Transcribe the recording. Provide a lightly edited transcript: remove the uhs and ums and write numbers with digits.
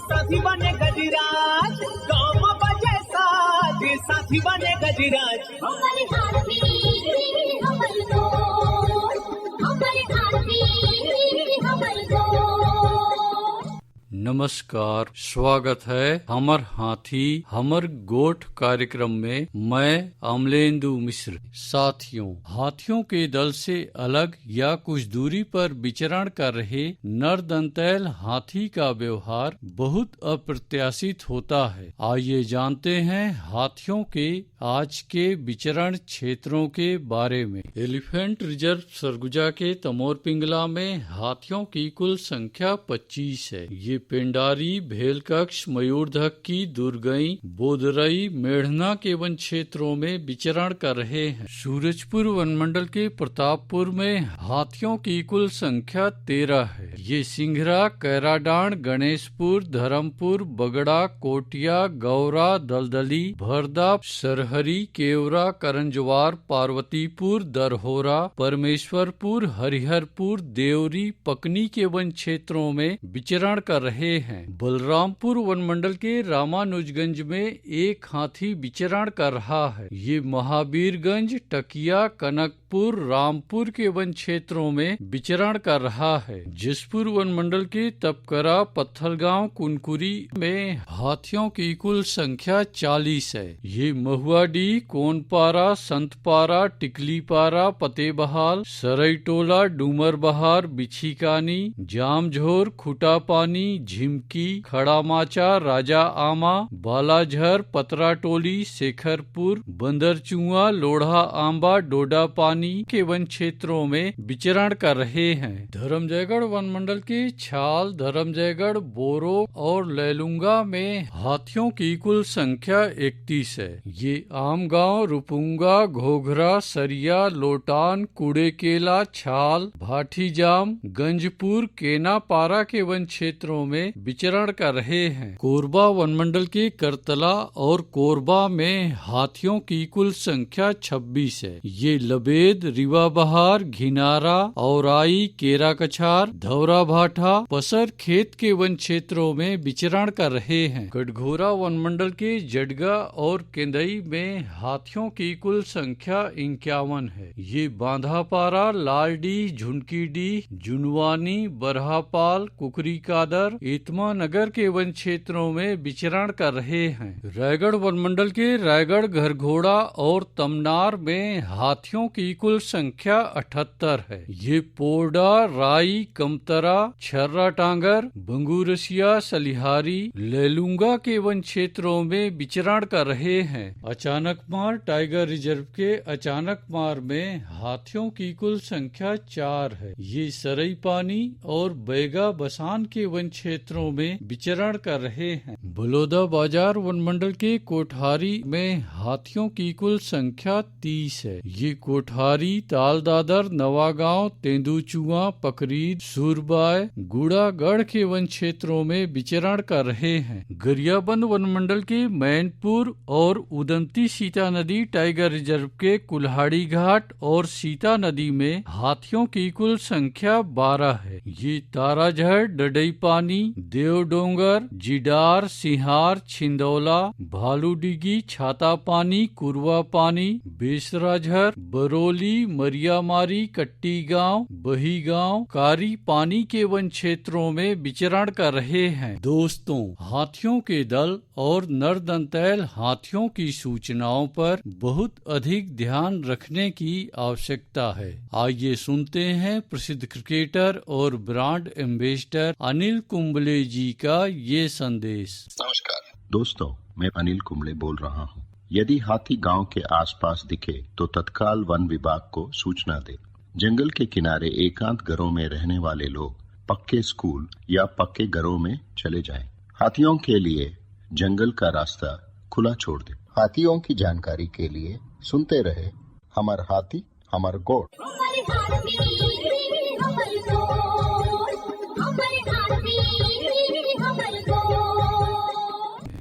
साथी बने गजराज, गाँव में बजे साज साथी बने गजराज। हमारे हाथी हमारे दोस्त, हमारे हाथी हमारे दोस्त। नमस्कार, स्वागत है हमर हाथी हमर गोठ कार्यक्रम में। मैं अमलेंदु मिश्र। साथियों, हाथियों के दल से अलग या कुछ दूरी पर विचरण कर रहे नरदंतैल हाथी का व्यवहार बहुत अप्रत्याशित होता है। आइए जानते हैं हाथियों के आज के विचरण क्षेत्रों के बारे में। एलिफेंट रिजर्व सरगुजा के तमोर पिंगला में हाथियों की कुल संख्या 25 है। ये पिंडारी, भेलकक्ष, मयूरधक की दुर्गई, बोदरई, मेढ़ना के वन क्षेत्रों में विचरण कर रहे हैं। सूरजपुर वनमंडल के प्रतापपुर में हाथियों की कुल संख्या 13 है। ये सिंघरा, कैराडांड, गणेशपुर, धर्मपुर, बगड़ा, कोटिया, गौरा, दलदली, भरदा, सरहरी, केवरा, करंजवार, पार्वतीपुर, दरहोरा, परमेश्वरपुर, हरिहरपुर, देवरी, पकनी के वन क्षेत्रों में विचरण कर रहे हैं। बलरामपुर वनमंडल के रामानुजगंज में एक हाथी विचरण कर रहा है। ये महावीरगंज, टकिया, कनकपुर, रामपुर के वन क्षेत्रों में विचरण कर रहा है। जसपुर वनमंडल के तपकरा, पत्थलगांव, कुनकुरी में हाथियों की कुल संख्या 40 है। ये महुआडी, कोनपारा, संतपारा, टिकलीपारा, पतेबहाल, सरईटोला, डूमरबहार, बिछीकानी, जामझोर, खुटापानी, झिमकी, खड़ामाचा, राजा आमा, बालाझर, पतराटोली, शेखरपुर, बंदरचुआ, लोढ़ा आंबा, डोडा पानी के वन क्षेत्रों में विचरण कर रहे हैं। धर्मजयगढ़ वनमंडल के छाल, धर्मजयगढ़, बोरो और लैलुंगा में हाथियों की कुल संख्या 31 है। ये आमगांव, रुपुंगा, घोघरा, सरिया, लोटान, कुड़ेकेला, छाल, भाटीजाम, गंजपुर, केनापारा के वन क्षेत्रों में विचरण कर रहे हैं। कोरबा वनमंडल के करतला और कोरबा में हाथियों की कुल संख्या 26 है। ये लबेद, रिवाबहार, घिनारा, औराई, केरा कछार, धौरा भाठा, पसर खेत के वन क्षेत्रों में विचरण कर रहे हैं। कटघोरा वनमंडल के जडगा और केंदई में हाथियों की कुल संख्या 51 है। ये बांधापारा, लालडी, झुनकीडी, जुनवानी, बरहापाल, कुकरी कादर, इतमा नगर के वन क्षेत्रों में विचरण कर रहे हैं। रायगढ़ वनमंडल के रायगढ़, घरघोड़ा और तमनार में हाथियों की कुल संख्या 78 है। ये पोडा, राई, कमतरा, छर्रा टांगर, बंगूरसिया, सलिहारी, लेलुंगा के वन क्षेत्रों में विचरण कर रहे हैं। अचानकमार टाइगर रिजर्व के अचानकमार में हाथियों की कुल संख्या 4 है। ये सरई पानी और बैगा बसान के वन क्षेत्रों में विचरण कर रहे हैं। बलौदा बाजार वनमंडल के कोठारी में हाथियों की कुल संख्या 30 है। ये कोठारी, तालदादर, नवागांव, तेंदुचुआ, पकरीद, सूरबाय, गुड़ागढ़ के वन क्षेत्रों में विचरण कर रहे हैं। गरियाबंद वनमंडल के मैनपुर और उदंती सीता नदी टाइगर रिजर्व के कुल्हाड़ी घाट और सीता नदी में हाथियों की कुल संख्या 12 है। ये ताराझर, डडई पानी, देवडोंगर, जिडार, सिहार, छिंदौला, भालूडिगी, छाता पानी, कुरवा पानी, बेसराझर, बरोली, मरियामारी, कट्टी गांव, बही गांव, कारी पानी के वन क्षेत्रों में विचरण कर रहे हैं। दोस्तों, हाथियों के दल और नरदंतैल हाथियों की सूचनाओं पर बहुत अधिक ध्यान रखने की आवश्यकता है। आइए सुनते हैं प्रसिद्ध क्रिकेटर और ब्रांड एम्बेसडर अनिल कुंबले जी का ये संदेश। नमस्कार दोस्तों, मैं अनिल कुंबले बोल रहा हूँ। यदि हाथी गांव के आसपास दिखे तो तत्काल वन विभाग को सूचना दे। जंगल के किनारे एकांत घरों में रहने वाले लोग पक्के स्कूल या पक्के घरों में चले जाएं। हाथियों के लिए जंगल का रास्ता खुला छोड़ दे। हाथियों की जानकारी के लिए सुनते रहे हमार हाथी हमार गोठ। हमारे हाथी